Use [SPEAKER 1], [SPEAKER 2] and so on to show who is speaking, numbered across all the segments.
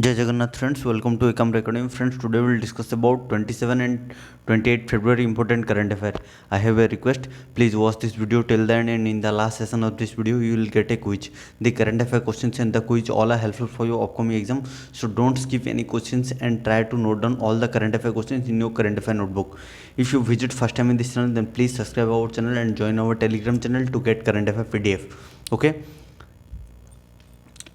[SPEAKER 1] Jai Jagannath friends, welcome to Ekam Recording. Friends, today we will discuss about 27 and 28 February important current affair. I have a request, please watch this video till the end, and in the last session of this video you will get a quiz. The current affair questions and the quiz all are helpful for your upcoming exam, so don't skip any questions and try to note down all the current affair questions in your current affair notebook. If you visit first time in this channel, then please subscribe our channel and join our Telegram channel to get current affair PDF. Okay.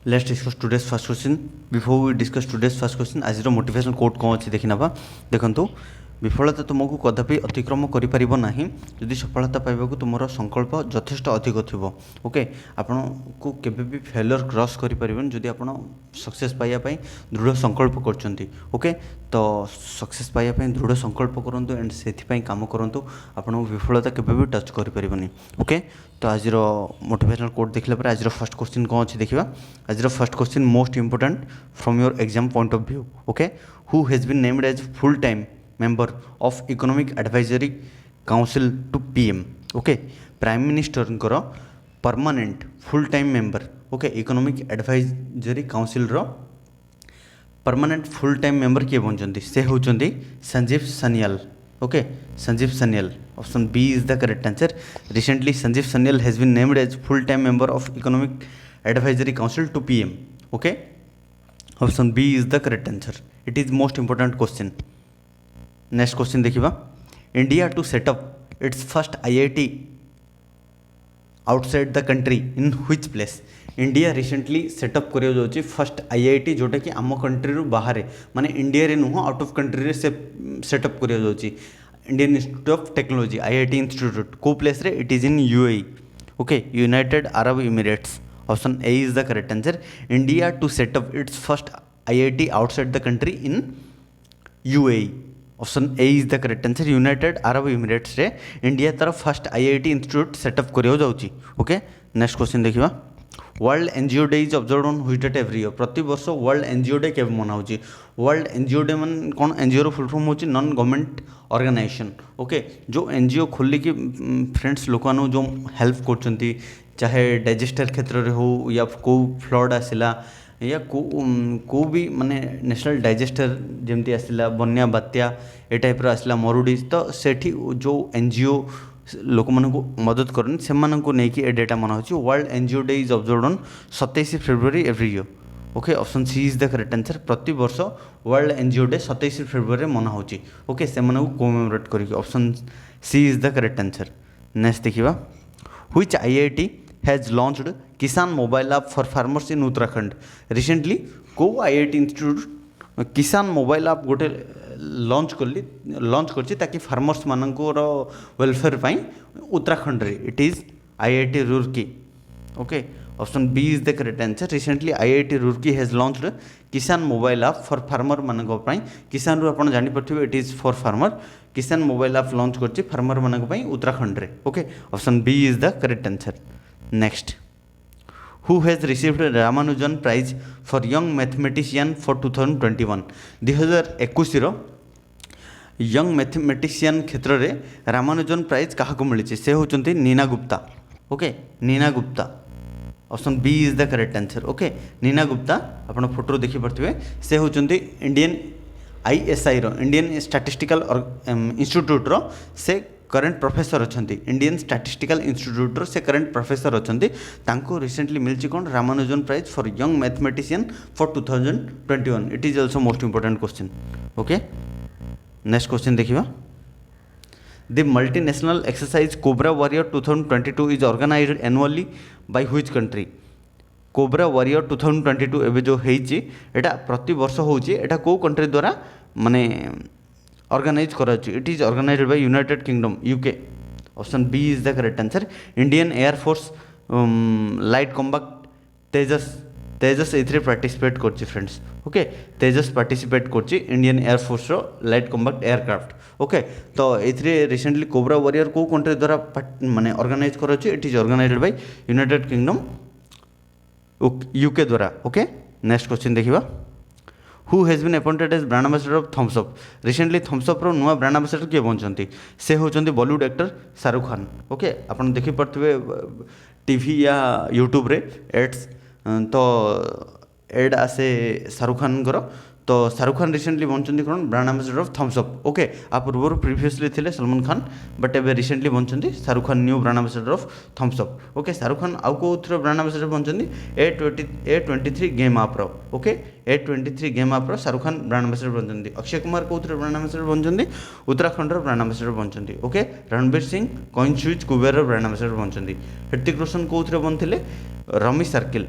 [SPEAKER 1] Let's discuss today's first question. Before we discuss today's first question, आज motivational quote कौन अच्छी देखी ना देखु विफलता तुमको कदापि अतिक्रम करि नाही जदि सफलता पाइबाकू तुमर संकल्प यथेष्ट अधिक थिबो. ओके, आपण को केबे भी फेलियर क्रॉस करि परिबन जदि आपण सक्सेस पाइया पई दृढ़ संकल्प करचंती. ओके, तो सक्सेस पाइया पई दृढ़ संकल्प करंतु एंड सेथि पई काम करंतु, आपण विफलता केबे भी टच करि परिबनी. ओके, तो आज मोटिवेशनल कोट देखला पर आज फर्स्ट क्वेश्चन कौन अच्छी देखिबा. आज first question most important from your exam point of view. Okay, who has been named as full time member of economic advisory council to PM. Okay, prime minister permanent full time member. Okay, economic advisory council रो permanent full time member किए बनते से होचंदी Sanjeev Sanyal. Okay, Sanjeev Sanyal. Option B is the correct answer. Recently Sanjeev Sanyal has been named as full time member of economic advisory council to PM. Okay, option B is the correct answer. It is most important question. Next question देखिबा. India to set up its first IIT outside the country in which place. India recently set up करियो जाउची first IIT जोटा कि आम country रू बाहर माने India रे नुह आउट ऑफ कंट्री रे से सेटअप करियो जाउची. Indian institute of technology IIT institute को प्लेस रे it is in UAE. Okay, United Arab Emirates. Option A is the correct answer. India to set up its first IIT outside the country in UAE. Option A is the correct answer. United Arab Emirates रे India तार first IIT institute set up करियो जाउची. Okay, next question देखिबा. वर्ल्ड NGO day is observed on which date every year. प्रति वर्ष world NGO day केबे मना होची. वर्ल्ड NGO डे मन कोन NGO रो फुल फॉर्म होची नॉन गवर्नमेंट ऑर्गेनाइजेशन. ओके, जो NGO खोली कि फ्रेंड्स लोकानो जो हेल्प करचंती, चाहे डाइजेस्टर क्षेत्र रे हो या को फ्लड आसिला या को भी माने नेशनल डाइजेस्टर जमती आसला बन्या बात्या ए टाइप आसला मरुडी, तो सेठी जो NGO लोक मन को मदद करन से मन को नेकी ए डेटा मना होची. World NGO day is observed on 27 February every year. Okay, option C is the correct answer. प्रति वर्ष वर्ल्ड NGO डे 27 फेब्रुआरी मना होची. ओके, से मन को कोमेमोरेट करिक. Option C is the correct answer. Next देखिबा. Which IIT has launched Kisan mobile app for farmers in Uttarakhand. Recently को IIT institute Kisan mobile app गोटे लॉन्च कर ताकि फार्मर्स मानकर वेलफेयर पाई उत्तराखंड रे it is IIT Roorkee. Okay, option B is the correct answer. Recently IIT Roorkee has launched Kisan mobile app for farmer मानक पाई. किसान रू आपण जानि परथिबे it is for farmer. Kisan mobile app launch करछि फार्मर मानक पाई उत्तराखंड रे. Okay, option B is the correct answer. Next, who has received Ramanujan prize for young mathematician for 2021. 2021 रो यंग मैथमेटिशियन क्षेत्र रे रामानुजन प्राइज क्या मिली से होचंती Neena Gupta. Okay, Neena Gupta. Option B is the correct answer. Okay, Neena Gupta आपण फोटो देखि परथिबे से होचंती इंडियन ISI रो इंडियन स्टैटिस्टिकल इंस्टीट्यूट रो से करेंट प्रोफेसर अच्छी. इंडियन स्टैटिस्टिकल इंस्टीट्यूट रो से करेंट प्रोफेसर अच्छी. तांको रिसेंटली मिलची कौन Ramanujan prize for young mathematician for 2021. It is also most important question. Okay, next question देखिबा. The multinational exercise Cobra Warrior 2022 is organised annually by which country. Cobra Warrior 2022 एबे जो हेची एटा प्रति वर्ष होची, एटा को कंट्री द्वारा माने ऑर्गेनाइज कराची. It is organised by United Kingdom UK. Option B is the correct answer. Indian air force light combat Tejas एथरे पार्टिसिपेट करची फ्रेंड्स. ओके, तेजस पार्टिसिपेट करची इंडियन एयरफोर्स रो लाइट कॉम्बैट एयरक्राफ्ट. ओके, तो एथरे रिसेंटली कोब्रा वॉरियर को country द्वारा माने organise कराची. It is organised by United Kingdom UK द्वारा. ओके, नेक्स्ट क्वेश्चन देखिबा. Who has been appointed as brand ambassador of Thums Up. Recently Thums Up रो नुआ ब्रांड एम्बेसडर किए बनचंती से होचंती Bollywood actor Shahrukh Khan. Okay, आपण देखि परथिबे टीवी या यूट्यूब रे एड्स. तो एड आसे शाहरुख खान तो शाहरुख खान रिसेंटली बनते कौन brand ambassador of Thums Up okay आ पूर्व प्रीवियसली थे सलमान खान बट एवं रिसेंटली बनते Shahrukh Khan new brand ambassador of Thums Up okay Shahrukh Khan आउ कौन ब्रांड एम्बेसडर बनते A23 गेम आप ओके A23 गेम आप शाहरुख खान ब्रांड एम्बेसडर बनते अक्षय कुमार कौन ब्रांड एम्बेसडर बनते उत्तराखंड ब्रांड एम्बेसडर बनते okay Ranbir Singh coin switch Kuber brand ambassador बनते ऋतिक रोशन कौन बनते रमी सर्किल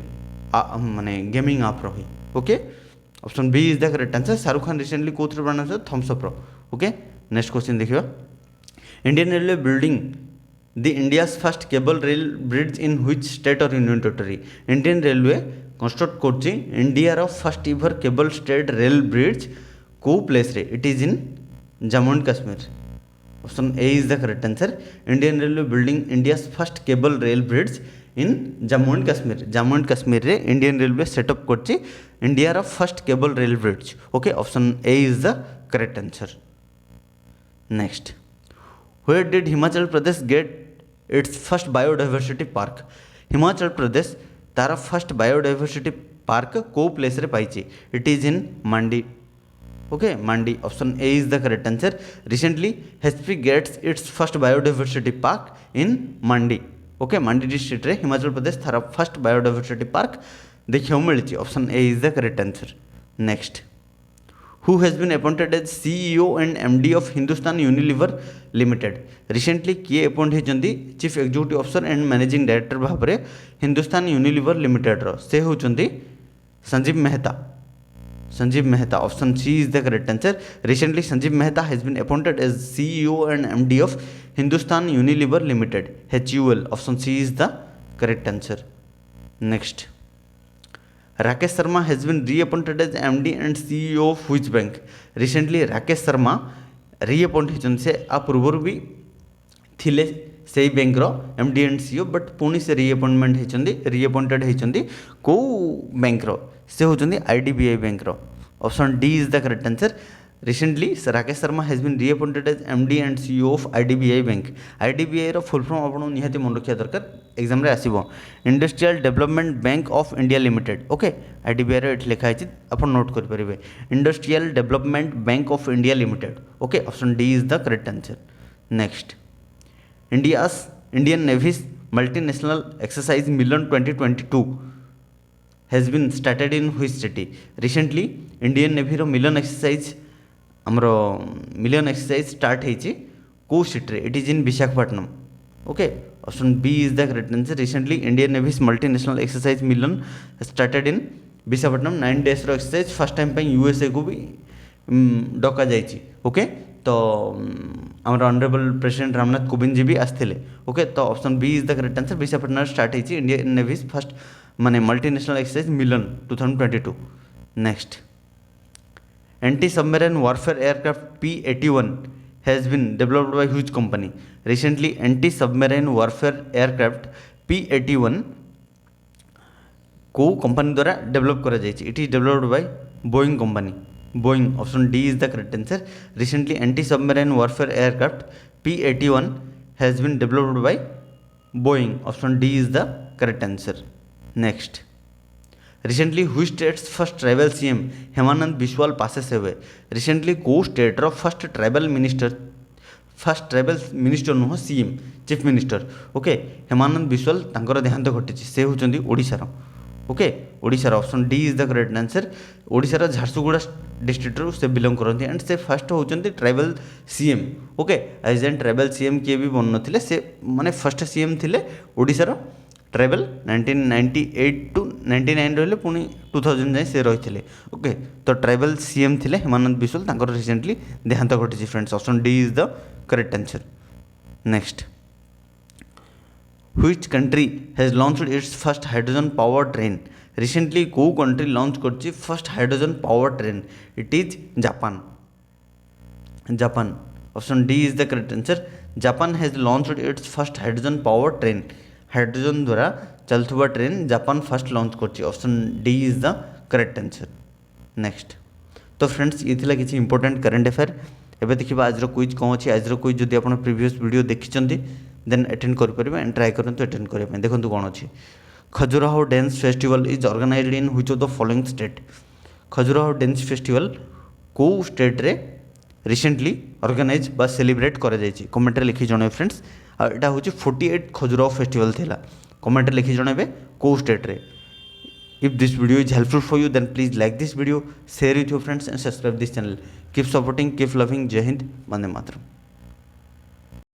[SPEAKER 1] माने गेमिंग आप रही okay option B is the correct answer Shahrukh Khan recently कौन brand ambassador Thums Up okay next question देखिए Indian railway building the India's first cable rail bridge in which state और union territory Indian railway construct करछि India first ever cable state rail bridge को place रे it is in Jammu and Kashmir option A is the correct answer Indian railway building India's first cable rail bridge in Jammu and Kashmir रे Indian railway set up करछि India first cable rail bridge okay option A is the correct answer next where did Himachal Pradesh get its first biodiversity park Himachal Pradesh तार first biodiversity park को place रे पाइछि it is in Mandi okay Mandi option A is the correct answer recently HP gets its first biodiversity park in Mandi okay Mandi district रे हिमाचल प्रदेश थारा first biodiversity park देखिए मिली option A is the correct answer next who has been appointed as CEO and MD of Hindustan Unilever limited recently किए appoint होती chief executive officer and managing director भाव में Hindustan Unilever limited से होती Sanjeev Mehta option C is the correct answer recently Sanjeev Mehta has been appointed as CEO and MD of Hindustan Unilever limited HUL option C is the correct answer next Rakesh Sharma has been reappointed as MD and CEO of which bank recently Rakesh Sharma reappoint होती से आ पूर्व भी थिले से bank MD and CEO but पुणी से reappointment होती रीअपॉइंटेड होती कौ बैंक से होती IDBI bank option D is the correct answer recently Rakesh Sharma has been reappointed as MD and CEO of IDBI bank IDBI रो फुल फॉर्म आपको निहाती मन रखा दरकार एग्जाम रे आसीबो industrial development bank of India limited okay IDBI रो एठी लिखा है आप नोट कर परिबे industrial development bank of India limited okay option D is the correct answer next Indian Navy's multinational exercise Milan 2022 has been started in which city recently Indian Navy रो Milan exercise आमर Milan exercise start होती कौ city it is in Visakhapatnam okay option B is the correct answer recently Indian Navy's multinational exercise Milan started in Visakhapatnam 9 days exercise first time USA को भी डका जाइए ओके तो आमर ऑनरेबल प्रेसिडेंट रामनाथ कोविंद जी भी आसते ओके तो option B is the correct answer Visakhapatnam start होती इंडियन नेवीज फर्स्ट माने multinational exercise Milan 2022 next anti submarine warfare aircraft P-81 has been developed by which company recently anti submarine warfare aircraft P-81 को company द्वारा develop करा जायछि it is developed by Boeing company Boeing option D is the correct answer recently anti submarine warfare aircraft P-81 has been developed by Boeing option D is the correct answer next recently हुई states first tribal CM Hemanand Biswal passes हुए recently को state रो first tribal minister नुह CM chief minister okay Hemanand Biswal तांकर देहांत घटी से होती ओडिशार ओके ओडिशार option D is the correct answer ओडिशार झारसुगुड़ा डिस्ट्रिक्ट रू से बिलोंग करती एंड से फर्स्ट होती tribal CM okay as an tribal CM किए भी बन नथिले से माने फर्स्ट CM थिले ओडिशार ट्राइबल 1998 to 99 रही पुणी 2000 जाए से रही ओके तो ट्राइबल CM थिले हेमानंद बिस्वाल तांकर रिसेंटली देहांत घटी friends option D is the correct answer next which country has launched it's first hydrogen power train recently को कंट्री लॉन्च करछि first hydrogen power train it is Japan option D is the correct answer Japan has launched it's first hydrogen power train hydrogen द्वारा चलुवा train Japan first launch करछि option D is the correct answer next तो friends ये थिला किछि important current affair एबे देखिबा आज रो quiz कोन अछि आज रो क्विज जदि आपण प्रीवियस वीडियो देखिचंती देन अटेंड कर परिबे एंड ट्राई करंतु अटेंड करिया पे देखंतु कोन अछि Khajuraho dance festival is organised in which of the following state. Khajuraho dance festival को स्टेट रे रिसेंटली ऑर्गेनाइज बा सेलिब्रेट करा जायछि कमेंट रे लिखि जणावे फ्रेंड्स। आ एटा होछि 48 खजुराहो फेस्टिवल थिला कमेंट रे लिखि जणावे को स्टेट रे। If this video is helpful for you, then please like this video, share with your friends and subscribe this channel. Keep supporting, keep loving. Jai Hind, Vande Mataram.